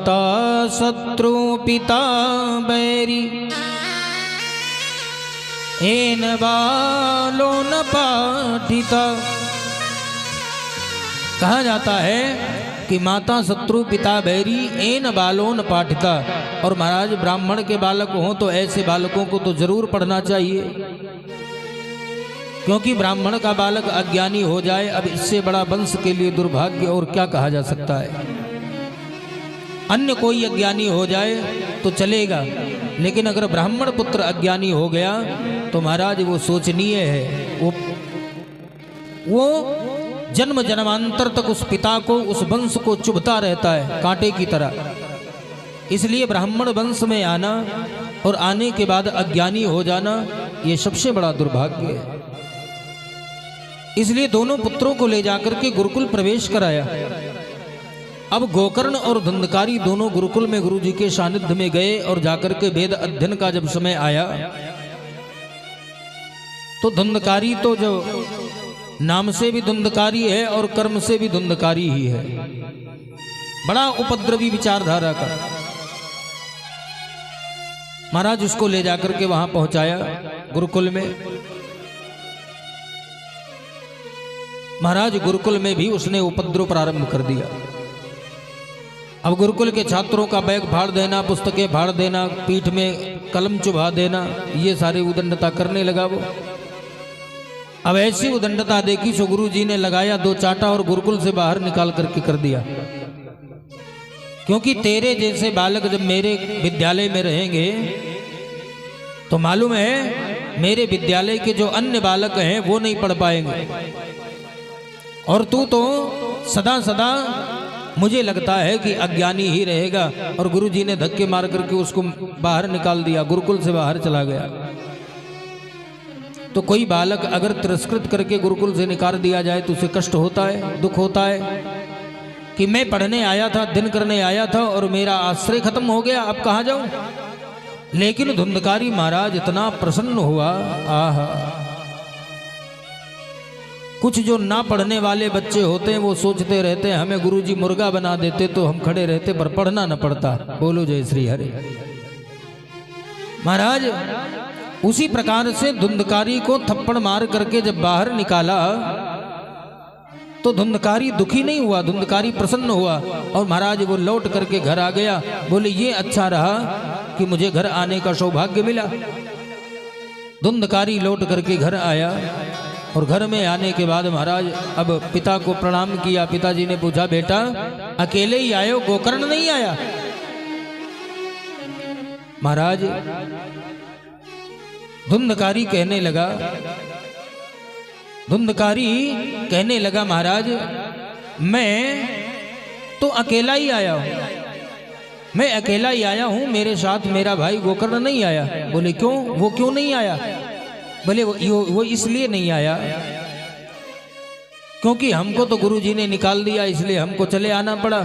माता शत्रु पिता बैरी, एन बालो न पाठिता। कहा जाता है कि माता शत्रु पिता बैरी, एन बालो न पाठिता। और महाराज ब्राह्मण के बालक हों तो ऐसे बालकों को तो जरूर पढ़ना चाहिए, क्योंकि ब्राह्मण का बालक अज्ञानी हो जाए, अब इससे बड़ा वंश के लिए दुर्भाग्य और क्या कहा जा सकता है। अन्य कोई अज्ञानी हो जाए तो चलेगा, लेकिन अगर ब्राह्मण पुत्र अज्ञानी हो गया तो महाराज वो शोचनीय है। वो जन्म जन्मांतर तक उस पिता को, उस वंश को चुभता रहता है कांटे की तरह। इसलिए ब्राह्मण वंश में आना और आने के बाद अज्ञानी हो जाना, ये सबसे बड़ा दुर्भाग्य है। इसलिए दोनों पुत्रों को ले जाकर के गुरुकुल प्रवेश कराया। अब गोकर्ण और धुंधकारी दोनों गुरुकुल में गुरुजी के सानिध्य में गए और जाकर के वेद अध्ययन का जब समय आया तो धुंधकारी तो जो नाम से भी धुंधकारी है और कर्म से भी धुंधकारी ही है, बड़ा उपद्रवी विचारधारा का। महाराज उसको ले जाकर के वहां पहुंचाया गुरुकुल में। महाराज गुरुकुल में भी उसने उपद्रव प्रारंभ कर दिया। अब गुरुकुल के छात्रों का बैग फाड़ देना, पुस्तकें फाड़ देना, पीठ में कलम चुभा देना, ये सारी उदंडता करने लगा वो। अब ऐसी उदंडता देखी सो गुरु जी ने लगाया 2 चांटा और गुरुकुल से बाहर निकाल करके कर दिया। क्योंकि तेरे जैसे बालक जब मेरे विद्यालय में रहेंगे तो मालूम है मेरे विद्यालय के जो अन्य बालक हैं वो नहीं पढ़ पाएंगे, और तू तो सदा सदा मुझे लगता है कि अज्ञानी ही रहेगा। और गुरुजी ने धक्के मार करके उसको बाहर निकाल दिया, गुरुकुल से बाहर चला गया। तो कोई बालक अगर तिरस्कृत करके गुरुकुल से निकाल दिया जाए तो उसे कष्ट होता है, दुख होता है कि मैं पढ़ने आया था, दिन करने आया था और मेरा आश्रय खत्म हो गया, अब कहाँ जाऊं। लेकिन धुंधकारी महाराज इतना प्रसन्न हुआ, आहा। कुछ जो ना पढ़ने वाले बच्चे होते हैं वो सोचते रहते हैं हमें गुरुजी मुर्गा बना देते तो हम खड़े रहते, पर पढ़ना न पड़ता। बोलो जय श्री हरि। महाराज उसी प्रकार से धुंधकारी को थप्पड़ मार करके जब बाहर निकाला तो धुंधकारी दुखी नहीं हुआ, धुंधकारी प्रसन्न हुआ। और महाराज वो लौट करके घर आ गया। बोले ये अच्छा रहा कि मुझे घर आने का सौभाग्य मिला। धुंधकारी लौट करके घर आया और घर में आने के बाद महाराज अब पिता को प्रणाम किया। पिताजी ने पूछा बेटा अकेले ही आए हो, गोकर्ण नहीं आया? महाराज धुंधकारी कहने लगा महाराज मैं तो अकेला ही आया हूं, मैं अकेला ही आया हूं, मेरे साथ मेरा भाई गोकर्ण नहीं आया। बोले क्यों, वो क्यों नहीं आया? बोले वो इसलिए नहीं आया क्योंकि हमको तो गुरुजी ने निकाल दिया, इसलिए हमको चले आना पड़ा,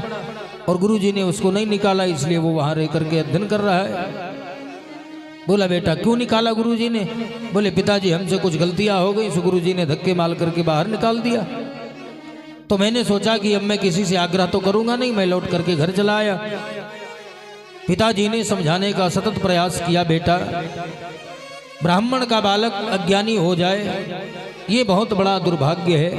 और गुरुजी ने उसको नहीं निकाला, इसलिए वो वहां रह करके अध्ययन कर रहा है। बोला बेटा क्यों निकाला गुरुजी ने? बोले पिताजी हमसे कुछ गलतियां हो गई, सो गुरुजी ने धक्के मार करके बाहर निकाल दिया। तो मैंने सोचा कि अब मैं किसी से आग्रह तो करूंगा नहीं, मैं लौट करके घर चला आया। पिताजी ने समझाने का सतत प्रयास किया, बेटा ब्राह्मण का बालक अज्ञानी हो जाए ये बहुत बड़ा दुर्भाग्य है,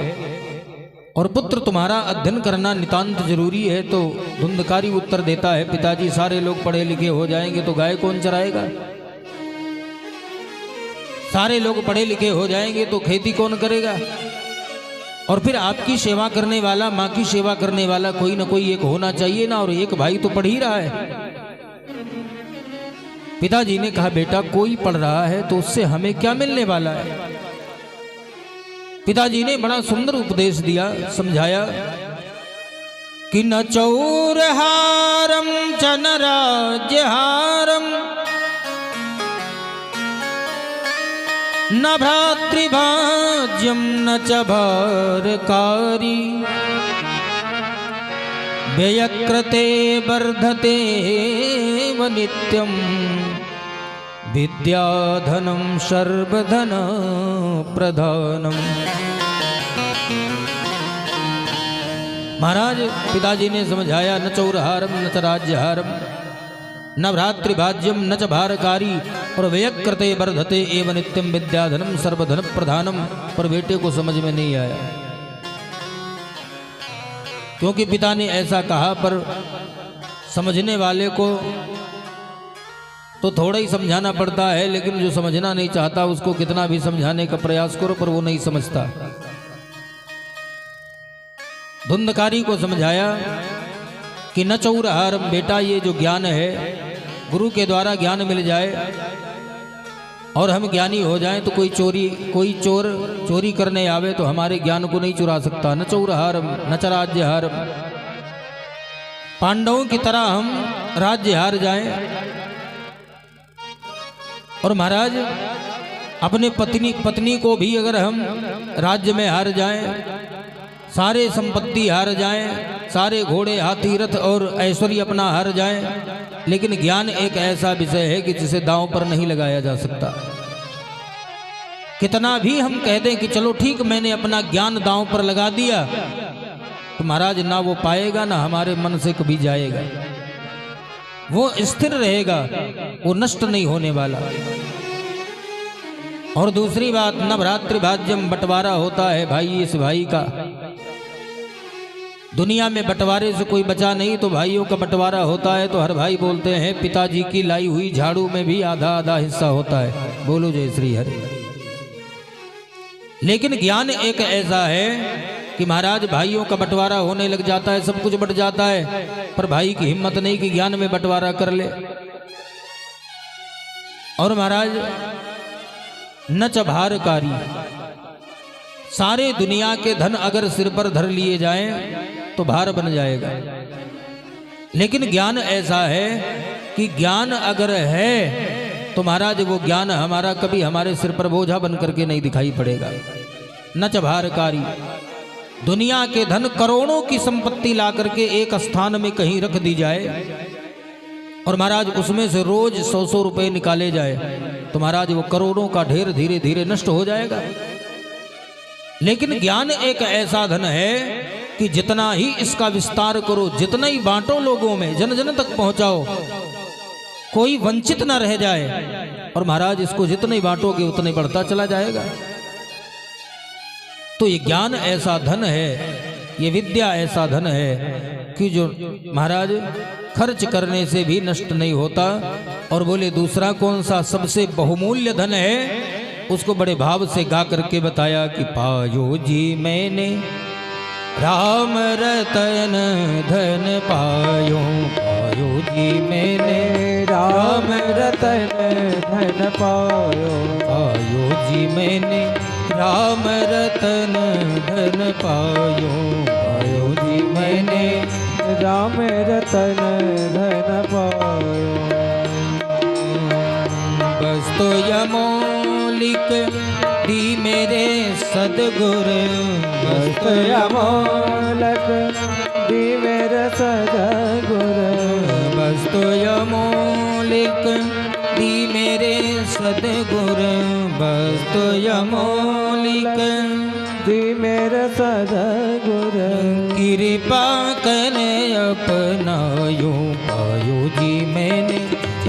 और पुत्र तुम्हारा अध्ययन करना नितांत जरूरी है। तो धुंधकारी उत्तर देता है पिताजी सारे लोग पढ़े लिखे हो जाएंगे तो गाय कौन चराएगा, सारे लोग पढ़े लिखे हो जाएंगे तो खेती कौन करेगा, और फिर आपकी सेवा करने वाला, माँ की सेवा करने वाला कोई ना कोई एक होना चाहिए ना, और एक भाई तो पढ़ ही रहा है। पिताजी ने कहा बेटा कोई पढ़ रहा है तो उससे हमें क्या मिलने वाला है। पिताजी ने बड़ा सुंदर उपदेश दिया, समझाया कि न चौरहारम च न राज्यहारम न भ्रातृभाज्यम न च भारकारी व्ययकृते वर्धते व नित्यम विद्याधनं सर्वधन प्रधानम। महाराज पिताजी ने समझाया, न चौरहारम न च राज्यहारम न भ्रातृभाज्यम न च भारकारी और व्ययकृते वर्धते एव नित्यम विद्याधनम सर्वधन प्रधानम। पर बेटे को समझ में नहीं आया, क्योंकि पिता ने ऐसा कहा। पर समझने वाले को तो थोड़ा ही समझाना पड़ता है, लेकिन जो समझना नहीं चाहता उसको कितना भी समझाने का प्रयास करो पर वो नहीं समझता। धुंधकारी को समझाया कि न चौरहारम, बेटा ये जो ज्ञान है, गुरु के द्वारा ज्ञान मिल जाए और हम ज्ञानी हो जाएं तो कोई चोर चोरी करने आवे तो हमारे ज्ञान को नहीं चुरा सकता। न चौरहारम न च राज्यहारम, पांडवों की तरह हम राज्य हार जाएं। और महाराज अपने पत्नी को भी अगर हम राज्य में हार जाएं, सारे संपत्ति हार जाएं, सारे घोड़े हाथी रथ और ऐश्वर्य अपना हार जाएं, लेकिन ज्ञान एक ऐसा विषय है कि जिसे दांव पर नहीं लगाया जा सकता। कितना भी हम कह दें कि चलो ठीक मैंने अपना ज्ञान दांव पर लगा दिया, तो महाराज ना वो पाएगा ना हमारे मन से कभी जाएगा। वो स्थिर रहेगा, वो नष्ट नहीं होने वाला। और दूसरी बात, न भ्रातृभाज्यम, बंटवारा होता है भाई इस भाई का। दुनिया में बंटवारे से कोई बचा नहीं, तो भाइयों का बंटवारा होता है तो हर भाई बोलते हैं पिताजी की लाई हुई झाड़ू में भी आधा आधा हिस्सा होता है। बोलो जय श्री हरि। लेकिन ज्ञान एक ऐसा है कि महाराज भाइयों का बंटवारा होने लग जाता है, सब कुछ बट जाता है, पर भाई की हिम्मत नहीं कि ज्ञान में बंटवारा कर ले। और महाराज न च भारकारी, सारे दुनिया के धन अगर सिर पर धर लिए जाएं तो भार बन जाएगा। लेकिन ज्ञान ऐसा है कि ज्ञान अगर है तो महाराज वो ज्ञान हमारा कभी हमारे सिर पर बोझा बन करके नहीं दिखाई पड़ेगा। न च भारकारी, दुनिया के धन करोड़ों की संपत्ति ला करके एक स्थान में कहीं रख दी जाए और महाराज उसमें से रोज 100-100 रुपए निकाले जाए, तो महाराज वो करोड़ों का ढेर धीरे धीरे नष्ट हो जाएगा। लेकिन ज्ञान एक ऐसा धन है कि जितना ही इसका विस्तार करो, जितना ही बांटो लोगों में, जन जन तक पहुंचाओ, कोई वंचित ना रह जाए। और महाराज इसको जितने ही बांटोगे उतने बढ़ता चला जाएगा। तो ये ज्ञान ऐसा धन है, ये विद्या ऐसा धन है कि जो महाराज खर्च करने से भी नष्ट नहीं होता। और बोले दूसरा कौन सा सबसे बहुमूल्य धन है, उसको बड़े भाव से गा करके बताया कि पायो जी मैंने राम रतन धन पायो, पायो जी मैंने राम रतन धन पायो, पायो जी मैंने राम रतन धन पायो, पायो जी मैंने राम रतन धन पायो। बस तो यमोलिक दी मेरे सदगुर, बस तो यमोलिक दी मेरे सदगुर, बस तो यमोलिक दी मेरे सदगुर, बस तो यमोलिक दी मेरे सदगुर, कृपा करे अपनायो, पायो जी मैंने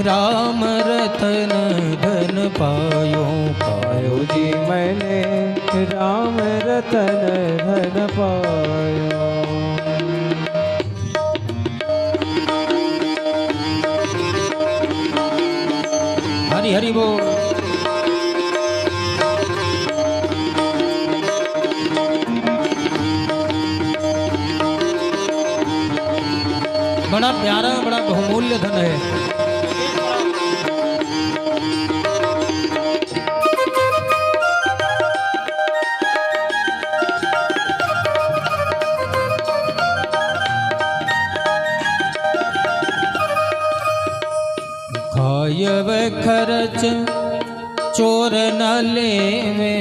राम रतन धन पायो, पायो जी मैंने राम रतन धन पायो। हरि हरि बोल। बड़ा प्यारा, बड़ा बहुमूल्य धन है। खायव खर्च चोर न लेवे,